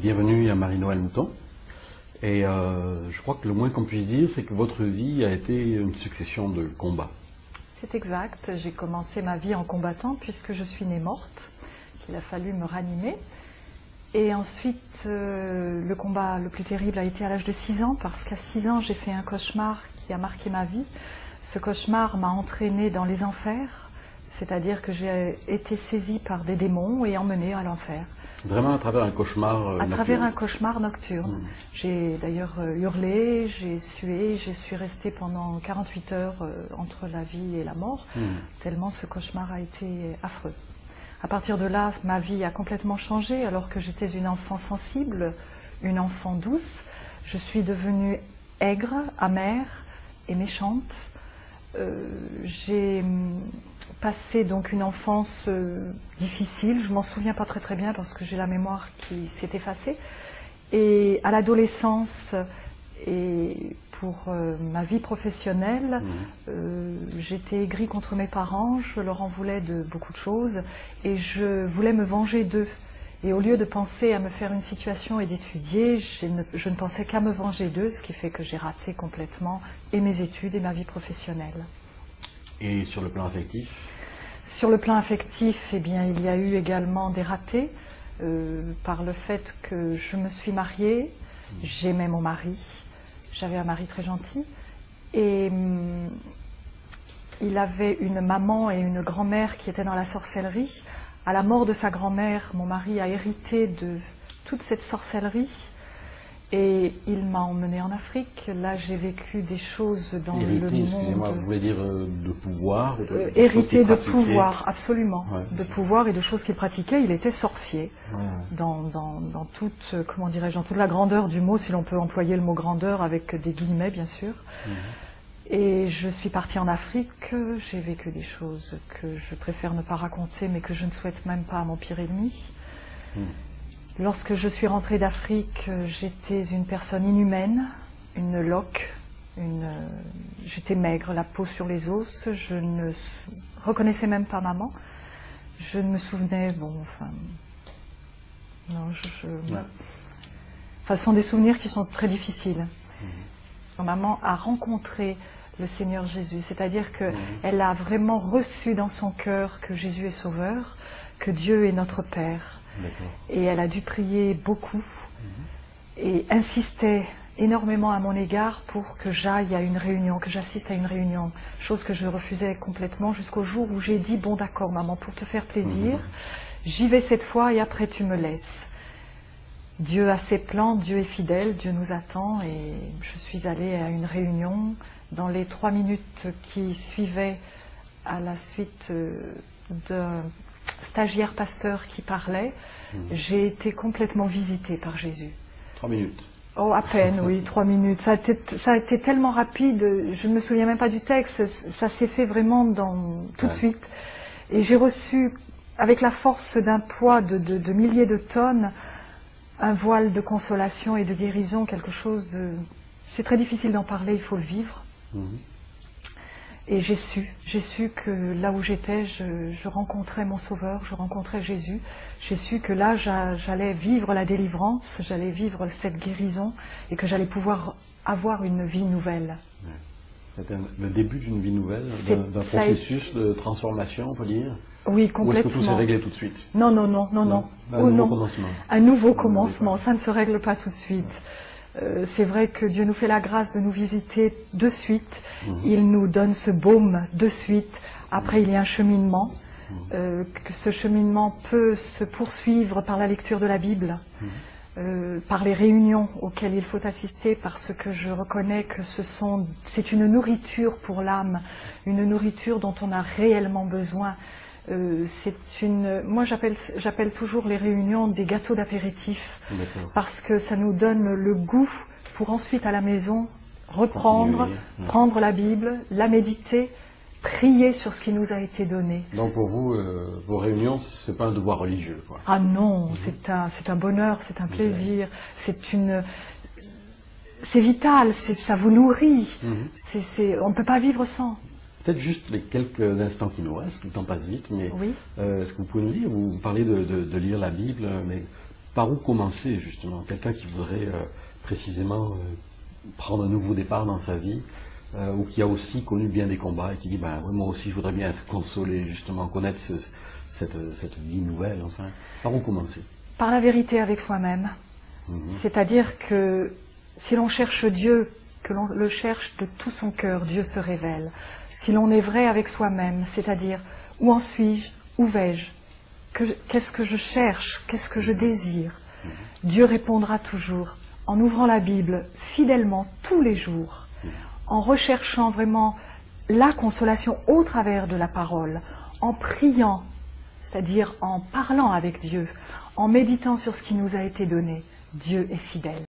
Bienvenue à Marie-Noël Mouton. Et je crois que le moins qu'on puisse dire, c'est que votre vie a été une succession de combats. C'est exact. J'ai commencé ma vie en combattant puisque je suis née morte, qu'il a fallu me ranimer. Et ensuite, le combat le plus terrible a été à l'âge de 6 ans, parce qu'à 6 ans, j'ai fait un cauchemar qui a marqué ma vie. Ce cauchemar m'a entraînée dans les enfers, c'est-à-dire que j'ai été saisie par des démons et emmenée à l'enfer. Vraiment à travers un cauchemar nocturne. Travers un cauchemar nocturne. J'ai d'ailleurs hurlé, j'ai sué, je suis restée pendant 48 heures entre la vie et la mort, tellement ce cauchemar a été affreux. À partir de là, ma vie a complètement changé, alors que j'étais une enfant sensible, une enfant douce. Je suis devenue aigre, amère et méchante. J'ai passé donc une enfance difficile, je m'en souviens pas très bien parce que j'ai la mémoire qui s'est effacée. Et à l'adolescence et pour ma vie professionnelle, j'étais aigrie contre mes parents, je leur en voulais de beaucoup de choses et je voulais me venger d'eux. Et au lieu de penser à me faire une situation et d'étudier, je ne pensais qu'à me venger d'eux, ce qui fait que j'ai raté complètement et mes études et ma vie professionnelle. Et sur le plan affectif? Sur le plan affectif, eh bien, il y a eu également des ratés par le fait que je me suis mariée, j'aimais mon mari, j'avais un mari très gentil et il avait une maman et une grand-mère qui étaient dans la sorcellerie. À la mort de sa grand-mère, mon mari a hérité de toute cette sorcellerie et il m'a emmenée en Afrique. Là, j'ai vécu des choses dans le monde. Excusez-moi, vous voulez dire de pouvoir hérité de pouvoir, absolument. Ouais, de pouvoir et de choses qu'il pratiquait. Il était sorcier. Ouais. Dans toute, comment dirais-je, dans toute la grandeur du mot, si l'on peut employer le mot grandeur avec des guillemets, bien sûr. Et je suis partie en Afrique, j'ai vécu des choses que je préfère ne pas raconter, mais que je ne souhaite même pas à mon pire ennemi. Lorsque je suis rentrée d'Afrique, j'étais une personne inhumaine, une loque, j'étais maigre, la peau sur les os, je ne reconnaissais même pas maman. Je ne me souvenais, bon, enfin... Non, enfin, ce sont des souvenirs qui sont très difficiles. Maman a rencontré le Seigneur Jésus, c'est-à-dire qu'elle a vraiment reçu dans son cœur que Jésus est sauveur, que Dieu est notre Père. Et elle a dû prier beaucoup et insistait énormément à mon égard pour que j'aille à une réunion, que j'assiste à une réunion, chose que je refusais complètement jusqu'au jour où j'ai dit « Bon d'accord maman, pour te faire plaisir, j'y vais cette fois et après tu me laisses ». Dieu a ses plans, Dieu est fidèle, Dieu nous attend et je suis allée à une réunion. Dans les 3 minutes qui suivaient à la suite d'un stagiaire pasteur qui parlait, j'ai été complètement visitée par Jésus. 3 minutes? Oh, à peine, oui, 3 minutes. Ça a été tellement rapide, je ne me souviens même pas du texte, ça s'est fait vraiment tout de suite. Et j'ai reçu, avec la force d'un poids de milliers de tonnes, un voile de consolation et de guérison, quelque chose de... C'est très difficile d'en parler, il faut le vivre. Et j'ai su que là où j'étais, je rencontrais mon Sauveur, je rencontrais Jésus. J'ai su que là, j'allais vivre la délivrance, j'allais vivre cette guérison et que j'allais pouvoir avoir une vie nouvelle. C'était le début d'une vie nouvelle, d'un processus de transformation, on peut dire? Oui, complètement. Ou est-ce que tout s'est réglé tout de suite? Non. Un nouveau commencement. Un nouveau commencement, ça ne se règle pas tout de suite. C'est vrai que Dieu nous fait la grâce de nous visiter de suite. Il nous donne ce baume de suite. Après, il y a un cheminement. Que ce cheminement peut se poursuivre par la lecture de la Bible, par les réunions auxquelles il faut assister, parce que je reconnais que c'est une nourriture pour l'âme, une nourriture dont on a réellement besoin. Moi j'appelle toujours les réunions des gâteaux d'apéritif, parce que ça nous donne le goût pour ensuite à la maison reprendre, prendre la Bible, la méditer, prier sur ce qui nous a été donné. Donc pour vous, vos réunions, c'est pas un devoir religieux, quoi? Ah non, c'est un bonheur, c'est un plaisir, c'est vital, ça vous nourrit, on ne peut pas vivre sans. Peut-être juste les quelques instants qui nous restent, le temps passe vite, mais oui. Est-ce que vous pouvez nous lire, vous parlez de lire la Bible, mais Par où commencer, justement? Quelqu'un qui voudrait précisément prendre un nouveau départ dans sa vie, ou qui a aussi connu bien des combats et qui dit, ben, ouais, moi aussi je voudrais bien être consolé, justement, connaître cette vie nouvelle, enfin. Par où commencer? Par la vérité avec soi-même. C'est-à-dire que si l'on cherche Dieu, que l'on le cherche de tout son cœur, Dieu se révèle. Si l'on est vrai avec soi-même, c'est-à-dire où en suis-je, où vais-je, qu'est-ce que je cherche, qu'est-ce que je désire, Dieu répondra toujours en ouvrant la Bible fidèlement tous les jours, en recherchant vraiment la consolation au travers de la parole, en priant, c'est-à-dire en parlant avec Dieu, en méditant sur ce qui nous a été donné. Dieu est fidèle.